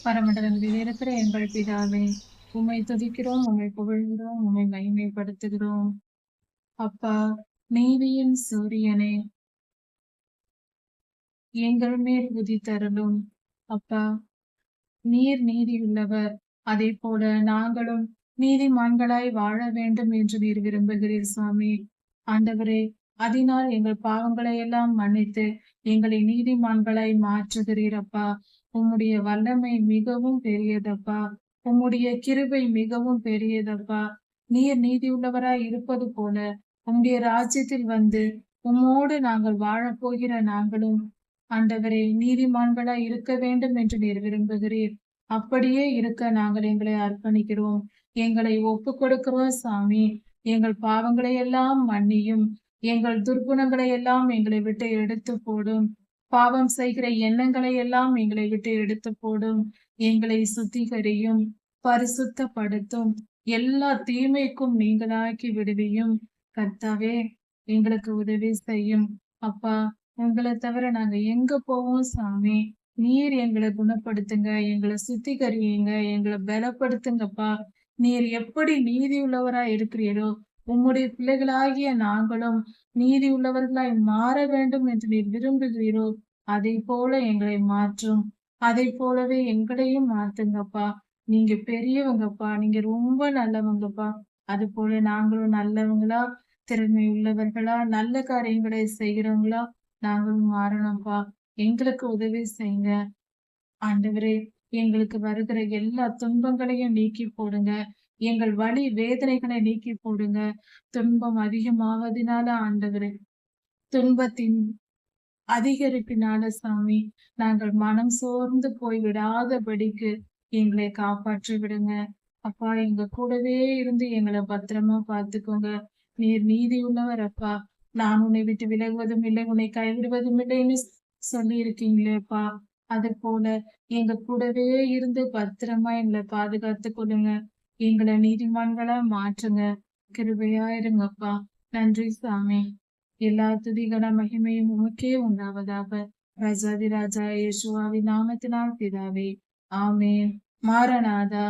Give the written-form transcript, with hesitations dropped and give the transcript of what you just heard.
பரமண்டலங்களில் இருக்கிற எங்கள் பிதாவே, உம்மை துதிக்கிறோம், உம்மை புகழ்கிறோம், உம்மை மகிமைப்படுத்துகிறோம். அப்பா, நீதியின் சூரியனே, எங்கள் மேல் உதித்தருளும். அப்பா, நீர் நீதியுள்ளவர். அதே போல நாங்களும் நீதிமான்களாய் வாழ வேண்டும் என்று நீர் விரும்புகிறீர் சுவாமி. ஆண்டவரே, அதனால் எங்கள் பாவங்களை எல்லாம் மன்னித்து எங்களை நீதிமான்களாய் மாற்றுகிறீர் அப்பா. உம்முடைய வல்லமை மிகவும் பெரியதப்பா. உம்முடைய கிருபை மிகவும் பெரியதப்பா. நீர் நீதியுள்ளவராய் இருப்பது போல உம்முடைய ராஜ்யத்தில் வந்து உம்மோடு நாங்கள் வாழப்போகிற நாங்களும் ஆண்டவரே நீதிமான்களாய் இருக்க வேண்டும் என்று நீர் விரும்புகிறீர். அப்படியே இருக்க நாங்கள் எங்களை அர்ப்பணிக்கிறோம். எங்களை ஒப்பு கொடுக்கிறோம் சாமி. எங்கள் பாவங்களை எல்லாம் மன்னியும். எங்கள் துர்குணங்களை எல்லாம் எங்களை விட்டு எடுத்து போடும். பாவம் செய்கிற எண்ணங்களை எல்லாம் எங்களை விட்டு எடுத்து போடும். எங்களை சுத்திகரியும், பரிசுத்தப்படுத்தும். எல்லா தீமைக்கும் நீங்களாக்கி விடுவியும். கர்த்தாவே, எங்களுக்கு உதவி செய்யும். அப்பா, உங்களை தவிர நாங்க எங்க போவோம் சாமி? நீர் எங்களை குணப்படுத்துங்க, எங்களை சுத்திகரியுங்க, எங்களை பலப்படுத்துங்கப்பா. நீர் எப்படி நீதி உள்ளவராய் இருக்கிறீரோ, உம்முடைய பிள்ளைகளாகிய நாங்களும் நீதி உள்ளவர்களாய் மாற வேண்டும் என்று நீர் விரும்புகிறீரோ, அதை போல எங்களை மாற்றும். அதை போலவே எங்களையும் மாத்துங்கப்பா. நீங்க பெரியவங்கப்பா, நீங்க ரொம்ப நல்லவங்கப்பா. அது போல நாங்களும் நல்லவங்களா, திறமை உள்ளவர்களா, நல்ல காரியங்களை செய்கிறவங்களா நாங்களும் மாறணும்ப்பா. எங்களுக்கு உதவி செய்யுங்க. ஆண்டவரே, எங்களுக்கு வருகிற எல்லா துன்பங்களையும் நீக்கி போடுங்க. எங்கள் வலி வேதனைகளை நீக்கி போடுங்க. துன்பம் அதிகமாவதினால ஆண்டவரே, துன்பத்தின் அதிகரிப்பினால சாமி, நாங்கள் மனம் சோர்ந்து போய் விடாதபடிக்கு எங்களை காப்பாற்றி விடுங்க. அப்பா, எங்க கூடவே இருந்து எங்களை பத்திரமா பார்த்துக்கோங்க. நீர் நீதி உள்ளவர் அப்பா. நான் உன்னை விட்டு விலகுவதும் இல்லை, உன்னை கைவிடுவதும் இல்லைன்னு சொல்லி இருக்கீங்களேப்பா. அது போல எங்க கூடவே இருந்து பத்திரமா எங்களை பாதுகாத்து கொடுங்க. எங்களை நீதிமான்களா மாற்றுங்க. கிருபையா இருங்கப்பா. நன்றி சாமி. எல்லா துதிகன மகிமையும் உமக்கே உண்டாவதாக. ராஜாதி ராஜா இயேசுவாவின் நாமத்தினால் பிதாவே, ஆமேன். மாரநாதா.